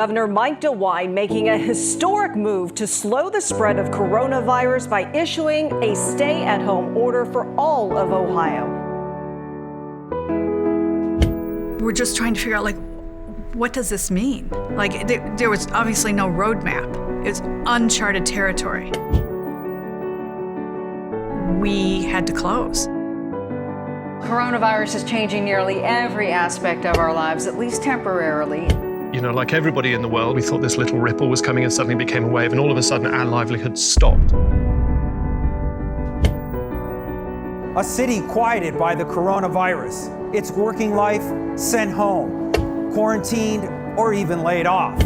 Governor Mike DeWine making a historic move to slow the spread of coronavirus by issuing a stay-at-home order for all of Ohio. We're just trying to figure out, what does this mean? There was obviously no roadmap. It's uncharted territory. We had to close. Coronavirus is changing nearly every aspect of our lives, at least temporarily. You know, like everybody in the world, we thought this little ripple was coming and suddenly became a wave, and all of a sudden our livelihood stopped. A city quieted by the coronavirus, its working life sent home, quarantined, or even laid off.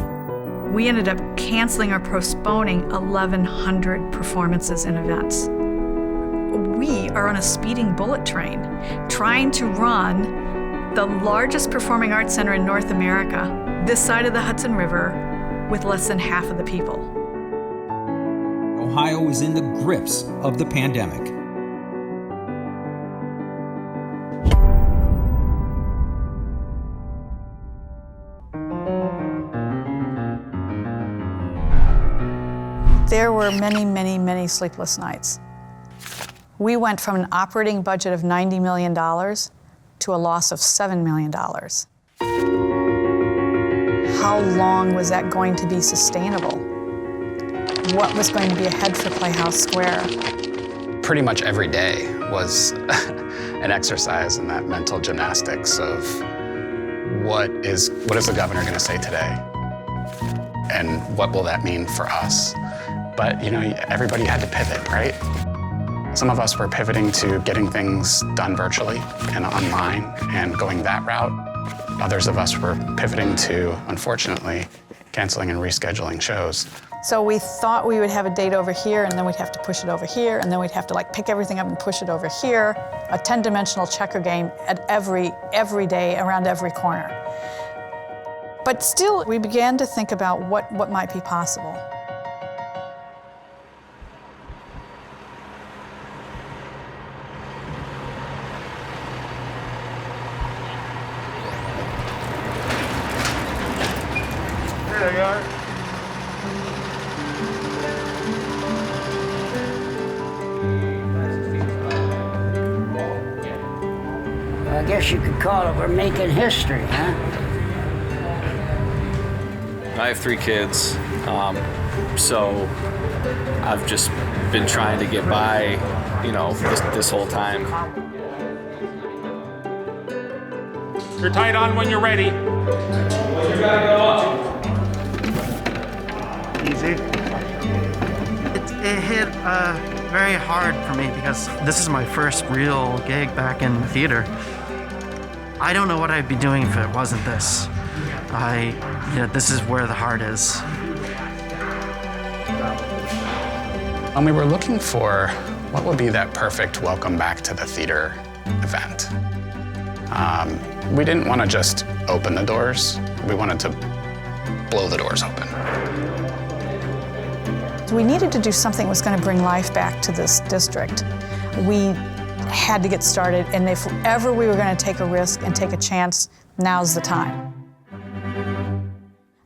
We ended up canceling or postponing 1,100 performances and events. We are on a speeding bullet train, trying to run the largest performing arts center in North America, this side of the Hudson River, with less than half of the people. Ohio is in the grips of the pandemic. There were many, many, many sleepless nights. We went from an operating budget of $90 million to a loss of $7 million. How long was that going to be sustainable? What was going to be ahead for Playhouse Square? Pretty much every day was an exercise in that mental gymnastics of what is the governor going to say today? And what will that mean for us? But, you know, everybody had to pivot, right? Some of us were pivoting to getting things done virtually and online and going that route. Others of us were pivoting to, unfortunately, canceling and rescheduling shows. So we thought we would have a date over here, and then we'd have to push it over here, and then we'd have to pick everything up and push it over here. A 10-dimensional checker game at every day around every corner. But still, we began to think about what might be possible. There you are. I guess you could call it we're making history, huh? I have 3 kids, so I've just been trying to get by, this whole time. You're tight on when you're ready. Easy. It hit very hard for me because this is my first real gig back in the theater. I don't know what I'd be doing if it wasn't this. This is where the heart is. And we were looking for what would be that perfect welcome back to the theater event. We didn't want to just open the doors. We wanted to blow the doors open. We needed to do something that was going to bring life back to this district. We had to get started, and if ever we were going to take a risk and take a chance, now's the time.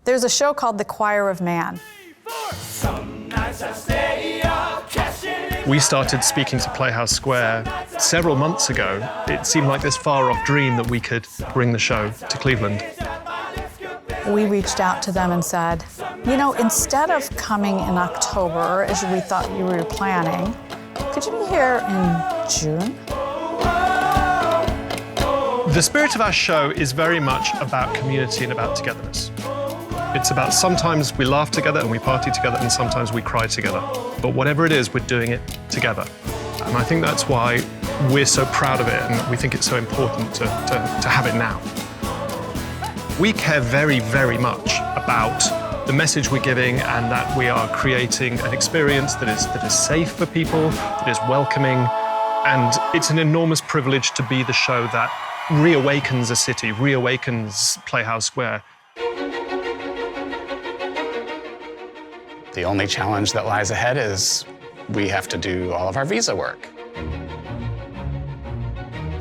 There's a show called The Choir of Man. We started speaking to Playhouse Square several months ago. It seemed like this far-off dream that we could bring the show to Cleveland. We reached out to them and said, instead of coming in October, as we thought you were planning, could you be here in June? The spirit of our show is very much about community and about togetherness. It's about sometimes we laugh together and we party together, and sometimes we cry together. But whatever it is, we're doing it together. And I think that's why we're so proud of it, and we think it's so important to have it now. We care very, very much about the message we're giving, and that we are creating an experience that is safe for people, that is welcoming, and it's an enormous privilege to be the show that reawakens a city, reawakens Playhouse Square. The only challenge that lies ahead is we have to do all of our visa work.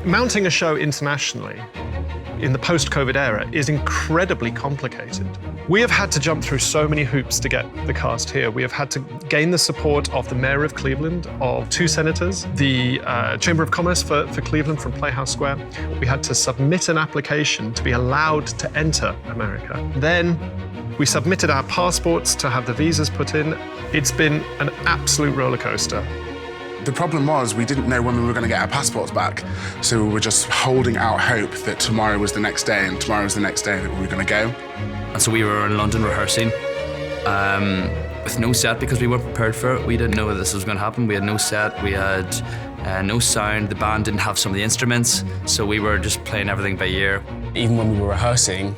Mounting a show internationally in the post-COVID era is incredibly complicated. We have had to jump through so many hoops to get the cast here. We have had to gain the support of the mayor of Cleveland, of 2 senators, the Chamber of Commerce for Cleveland from Playhouse Square. We had to submit an application to be allowed to enter America. Then we submitted our passports to have the visas put in. It's been an absolute roller coaster. The problem was we didn't know when we were going to get our passports back, so we were just holding out hope that tomorrow was the next day and tomorrow was the next day that we were going to go. And so we were in London rehearsing with no set because we weren't prepared for it. We didn't know that this was going to happen. We had no set, we had no sound, the band didn't have some of the instruments, so we were just playing everything by ear. Even when we were rehearsing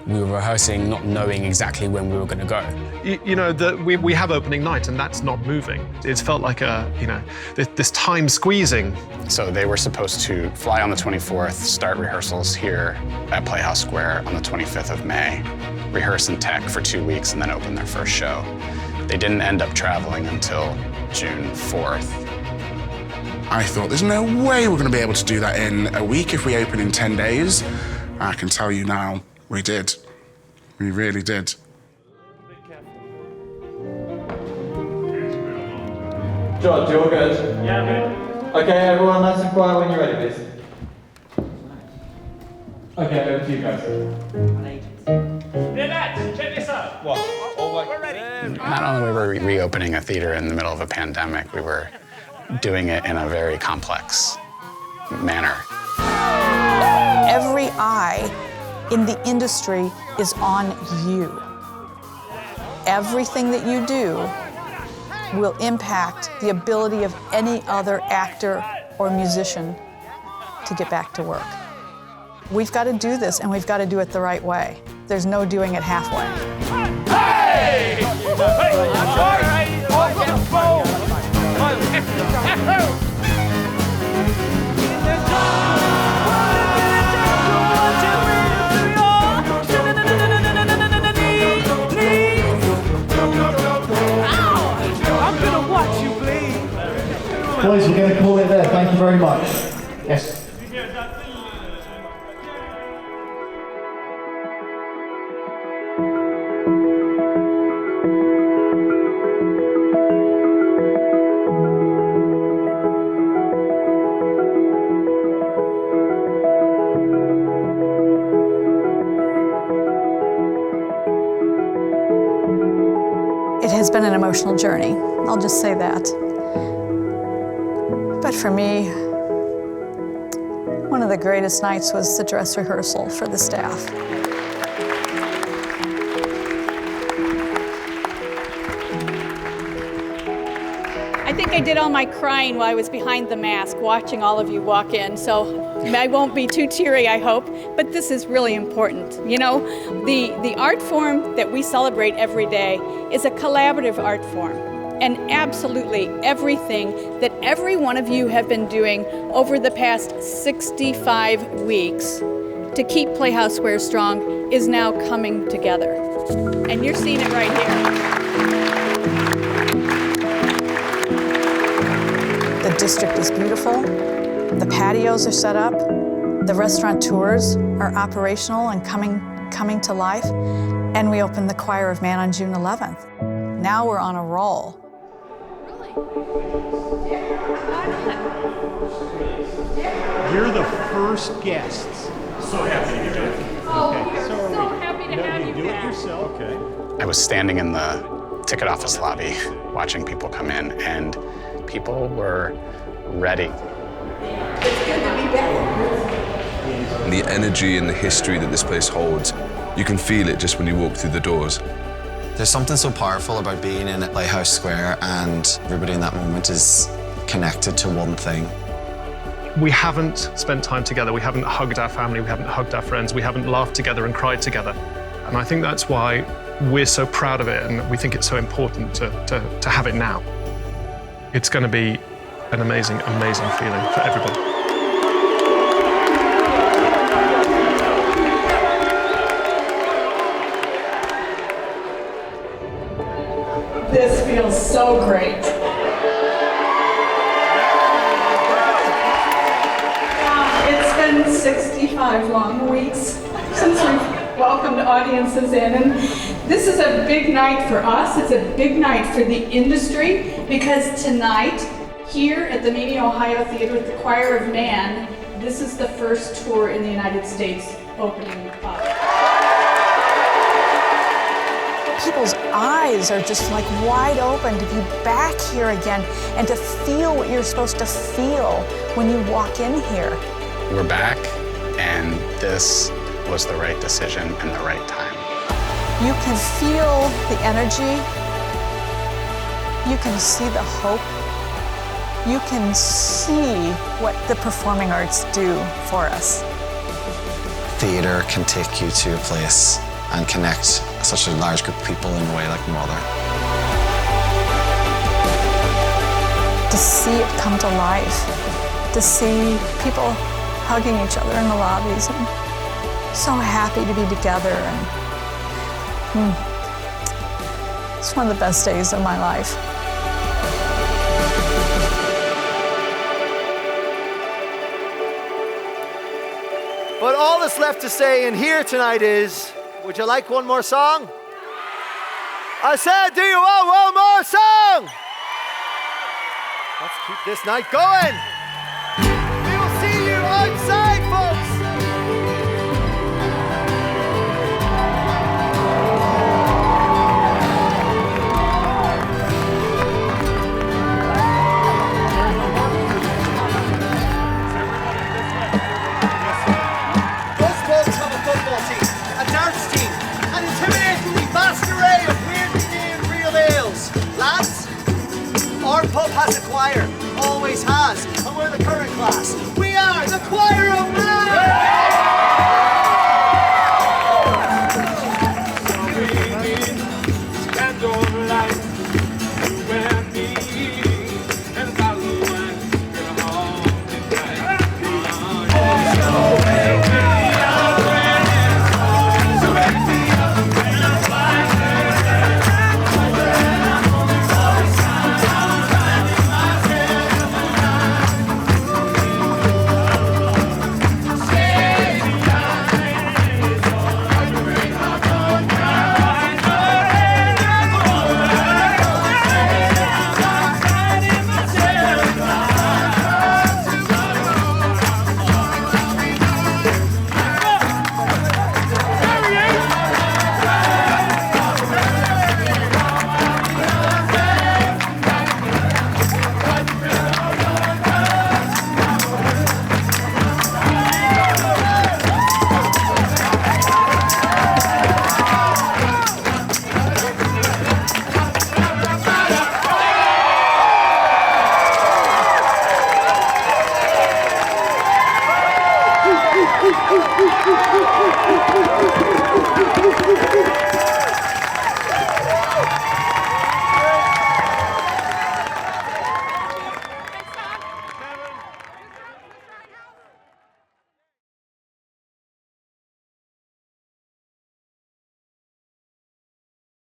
not knowing exactly when we were going to go. You know, we have opening night and that's not moving. It's felt like this time squeezing. So they were supposed to fly on the 24th, start rehearsals here at Playhouse Square on the 25th of May, rehearse in tech for 2 weeks and then open their first show. They didn't end up traveling until June 4th. I thought, there's no way we're going to be able to do that in a week if we open in 10 days. I can tell you now, we did. We really did. George, you're good? Yeah, I'm good. Okay, everyone, nice and quiet when you're ready, please. Okay, over to you guys. Check this out. What? We're ready. Not only were we reopening a theater in the middle of a pandemic, we were doing it in a very complex manner. Every eye in the industry is on you. Everything that you do will impact the ability of any other actor or musician to get back to work. We've got to do this, and we've got to do it the right way. There's no doing it halfway. Hey! Boys, we're going to call it there. Thank you very much. Yes. It has been an emotional journey, I'll just say that. But for me, one of the greatest nights was the dress rehearsal for the staff. I think I did all my crying while I was behind the mask, watching all of you walk in, so I won't be too teary, I hope, but this is really important. You know, the art form that we celebrate every day is a collaborative art form. And absolutely everything that every one of you have been doing over the past 65 weeks to keep Playhouse Square strong is now coming together. And you're seeing it right here. The district is beautiful. The patios are set up. The restaurateurs are operational and coming to life. And we opened the Choir of Man on June 11th. Now we're on a roll. You're the first guests. So happy to be back. Oh, so happy to have you do it back. yourself. Okay. I was standing in the ticket office lobby watching people come in, and people were ready. It's good to be back. The energy and the history that this place holds, you can feel it just when you walk through the doors. There's something so powerful about being in Playhouse Square, and everybody in that moment is connected to one thing. We haven't spent time together. We haven't hugged our family. We haven't hugged our friends. We haven't laughed together and cried together. And I think that's why we're so proud of it, and we think it's so important to have it now. It's going to be an amazing, amazing feeling for everybody. This feels so great. It's been 65 long weeks since we've welcomed audiences in, and This is a big night for us. It's a big night for the industry because tonight, here at the Mimi, Ohio Theater with the Choir of Man, this is the first tour in the United States opening up. People's eyes are just like wide open to be back here again and to feel what you're supposed to feel when you walk in here. We're back, and this was the right decision and the right time. You can feel the energy. You can see the hope. You can see what the performing arts do for us. Theatre can take you to a place and connect such a large group of people in a way like no other. To see it come to life, to see people hugging each other in the lobbies and so happy to be together. And it's one of the best days of my life. But all that's left to say in here tonight is, would you like one more song? I said, do you want one more song? Let's keep this night going. We will see you outside, folks. Most folks have a football team, a darts team, an intimidatingly vast array of weirdly named real ales. Lads, our pub has a choir, always has, and we're the current class. We are the Choir of Candlelight.